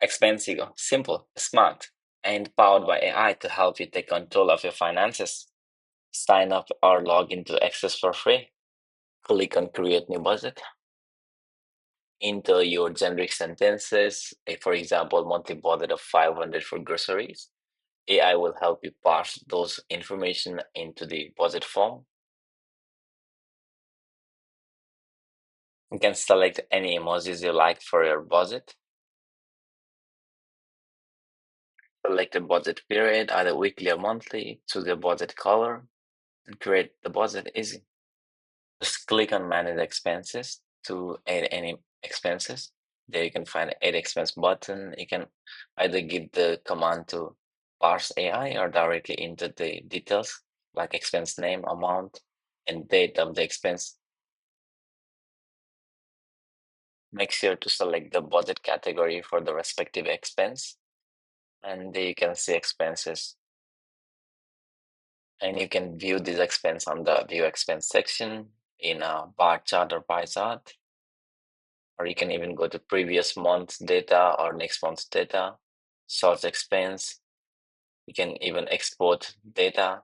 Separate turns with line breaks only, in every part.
Expensigo, simple, smart, and powered by AI to help you take control of your finances. Sign up or log into Access for free. Click on Create New Budget. Enter your generic sentences. For example, monthly budget of 500 for groceries. AI will help you parse those information into the budget form. You can select any emojis you like for your budget. Select a budget period, either weekly or monthly. Choose your budget color and create the budget easy. Just click on Manage Expenses to add any expenses. There you can find Add Expense button. You can either give the command to parse AI or directly enter the details like expense name, amount, and date of the expense. Make sure to select the budget category for the respective expense, and there you can see expenses. And you can view this expense on the View Expense section in a bar chart or pie chart. Or you can even go to previous month's data or next month's data, source expense. You can even export data.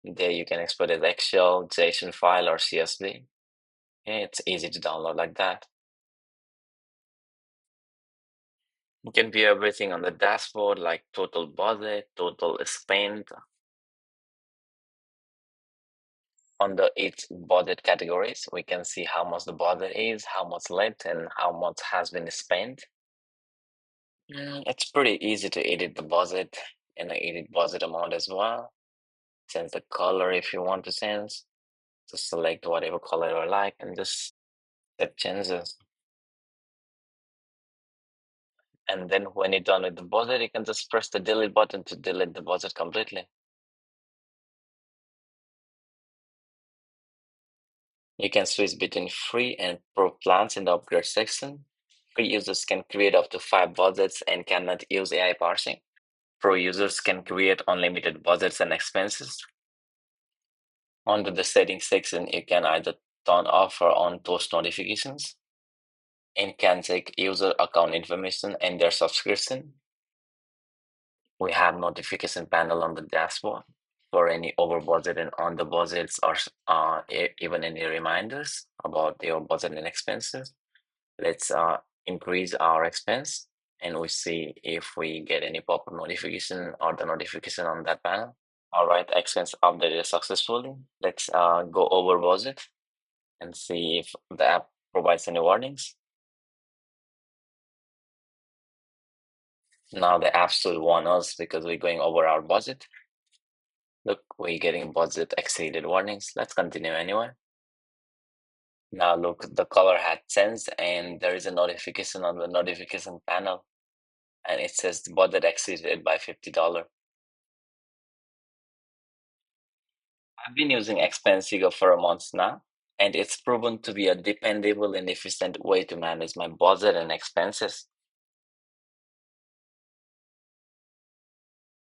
There you can export as Excel, JSON file, or CSV. Okay, it's easy to download like that. You can view everything on the dashboard like total budget, total spend. On the each budget categories, we can see how much the budget is, how much left, and how much has been spent. It's pretty easy to edit the budget and edit budget amount as well. Change the color if you want to change. Just select whatever color you like and just set changes. And then when you're done with the budget, you can just press the delete button to delete the budget completely. You can switch between free and pro plans in the upgrade section. Free users can create up to 5 budgets and cannot use AI parsing. Pro users can create unlimited budgets and expenses. Under the settings section, you can either turn off or on post notifications and can check user account information and their subscription. We have notification panel on the dashboard for any over budget and under budgets or even any reminders about your budget and expenses. Let's increase our expense and we see if we get any pop-up notification or the notification on that panel. All right, expense updated successfully. Let's go over budget and see if the app provides any warnings. Now the app should warn us because we're going over our budget. Look, we're getting budget exceeded warnings. Let's continue anyway. Now look, the color had changed and there is a notification on the notification panel and it says the budget exceeded by $50. I've been using Expensigo for a month now, and it's proven to be a dependable and efficient way to manage my budget and expenses.